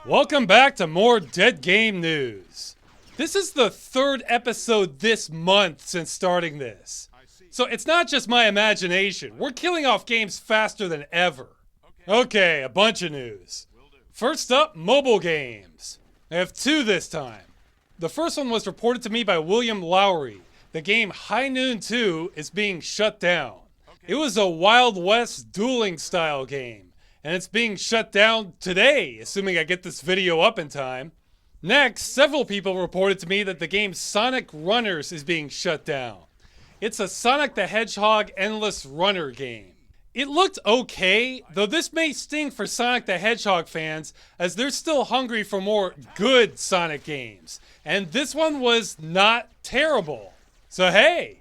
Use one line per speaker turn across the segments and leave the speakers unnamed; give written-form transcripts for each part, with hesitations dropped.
Welcome back to more Dead Game News. This is the third episode this month since starting this. So it's not just my imagination. We're killing off games faster than ever. Okay, a bunch of news. First up, mobile games. I have two this time. The first one was reported to me by William Lowry. The game High Noon 2 is being shut down. It was a Wild West dueling style game. And it's being shut down today, assuming I get this video up in time. Next, several people reported to me that the game Sonic Runners is being shut down. It's a Sonic the Hedgehog endless runner game. It looked okay, though this may sting for Sonic the Hedgehog fans, as they're still hungry for more good Sonic games. And this one was not terrible. So hey!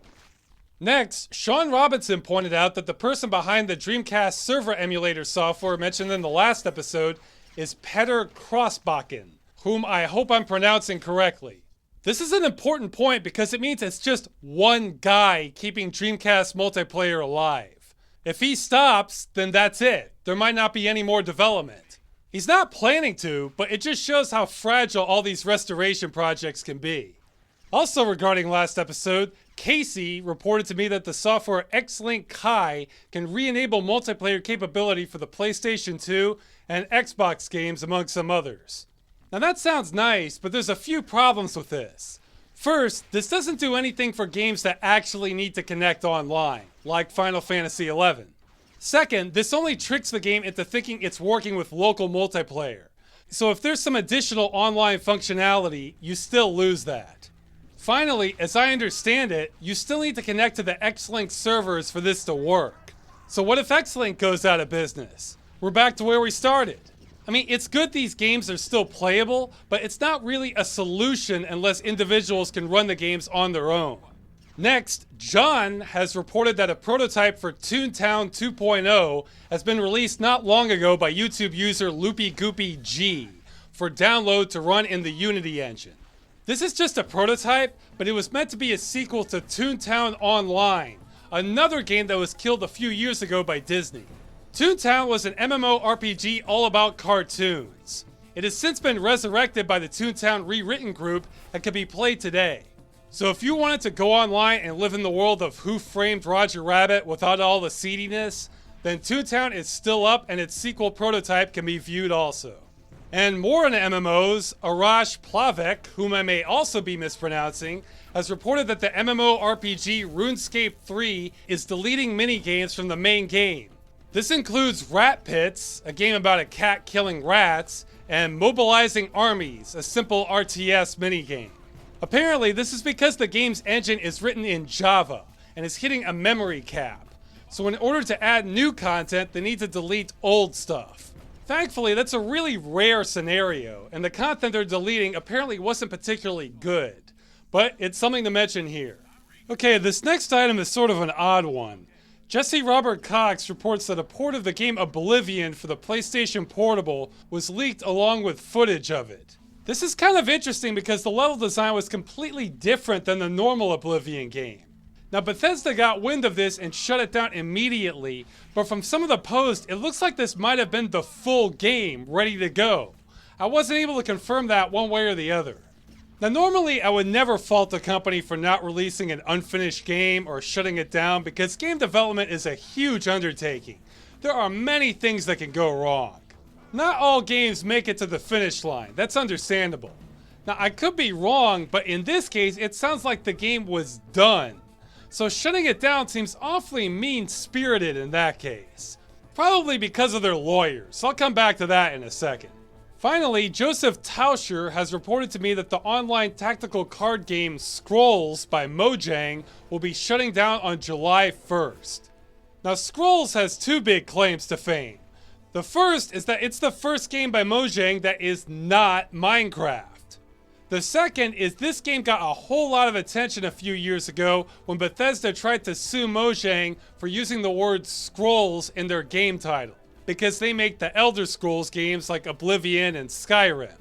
Next, Sean Robinson pointed out that the person behind the Dreamcast server emulator software mentioned in the last episode is Petter Crossbakken, whom I hope I'm pronouncing correctly. This is an important point because it means it's just one guy keeping Dreamcast multiplayer alive. If he stops, then that's it. There might not be any more development. He's not planning to, but it just shows how fragile all these restoration projects can be. Also regarding last episode, Casey reported to me that the software Xlink Kai can re-enable multiplayer capability for the PlayStation 2 and Xbox games, among some others. Now that sounds nice, but there's a few problems with this. First, this doesn't do anything for games that actually need to connect online, like Final Fantasy XI. Second, this only tricks the game into thinking it's working with local multiplayer. So if there's some additional online functionality, you still lose that. Finally, as I understand it, you still need to connect to the Xlink servers for this to work. So what if Xlink goes out of business? We're back to where we started. I mean, it's good these games are still playable, but it's not really a solution unless individuals can run the games on their own. Next, John has reported that a prototype for Toontown 2.0 has been released not long ago by YouTube user LoopyGoopyG for download to run in the Unity engine. This is just a prototype, but it was meant to be a sequel to Toontown Online, another game that was killed a few years ago by Disney. Toontown was an MMORPG all about cartoons. It has since been resurrected by the Toontown Rewritten group and can be played today. So if you wanted to go online and live in the world of Who Framed Roger Rabbit without all the seediness, then Toontown is still up and its sequel prototype can be viewed also. And more in MMOs, Arash Plavek, whom I may also be mispronouncing, has reported that the MMORPG Runescape 3 is deleting minigames from the main game. This includes Rat Pits, a game about a cat killing rats, and Mobilizing Armies, a simple RTS minigame. Apparently, this is because the game's engine is written in Java and is hitting a memory cap. So in order to add new content, they need to delete old stuff. Thankfully, that's a really rare scenario, and the content they're deleting apparently wasn't particularly good. But it's something to mention here. Okay, this next item is sort of an odd one. Jesse Robert Cox reports that a port of the game Oblivion for the PlayStation Portable was leaked along with footage of it. This is kind of interesting because the level design was completely different than the normal Oblivion game. Now Bethesda got wind of this and shut it down immediately, but from some of the posts, it looks like this might have been the full game ready to go. I wasn't able to confirm that one way or the other. Now normally I would never fault a company for not releasing an unfinished game or shutting it down because game development is a huge undertaking. There are many things that can go wrong. Not all games make it to the finish line, that's understandable. Now I could be wrong, but in this case it sounds like the game was done. So shutting it down seems awfully mean-spirited in that case. Probably because of their lawyers. I'll come back to that in a second. Finally, Joseph Tauscher has reported to me that the online tactical card game Scrolls by Mojang will be shutting down on July 1st. Now Scrolls has two big claims to fame. The first is that it's the first game by Mojang that is not Minecraft. The second is this game got a whole lot of attention a few years ago when Bethesda tried to sue Mojang for using the word Scrolls in their game title, because they make the Elder Scrolls games like Oblivion and Skyrim.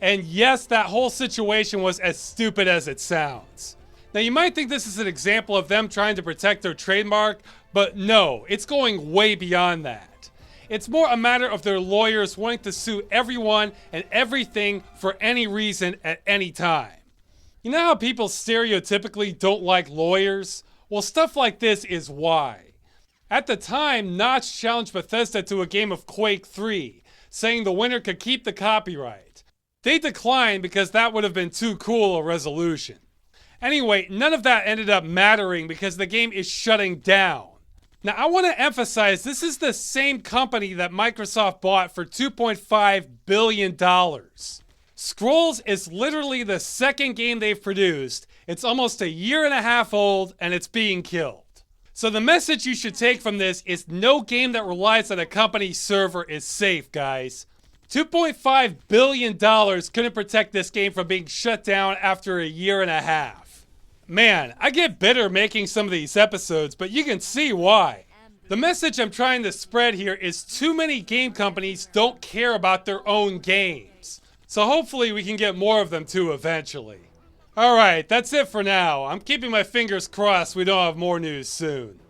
And yes, that whole situation was as stupid as it sounds. Now you might think this is an example of them trying to protect their trademark, but no, it's going way beyond that. It's more a matter of their lawyers wanting to sue everyone and everything for any reason at any time. You know how people stereotypically don't like lawyers? Well, stuff like this is why. At the time, Notch challenged Bethesda to a game of Quake 3, saying the winner could keep the copyright. They declined because that would have been too cool a resolution. Anyway, none of that ended up mattering because the game is shutting down. Now, I want to emphasize this is the same company that Microsoft bought for $2.5 billion. Scrolls is literally the second game they've produced. It's almost a year and a half old and it's being killed. So the message you should take from this is no game that relies on a company's server is safe, guys. $2.5 billion couldn't protect this game from being shut down after a year and a half. Man, I get bitter making some of these episodes, but you can see why. The message I'm trying to spread here is too many game companies don't care about their own games. So hopefully we can get more of them too eventually. Alright, that's it for now. I'm keeping my fingers crossed we don't have more news soon.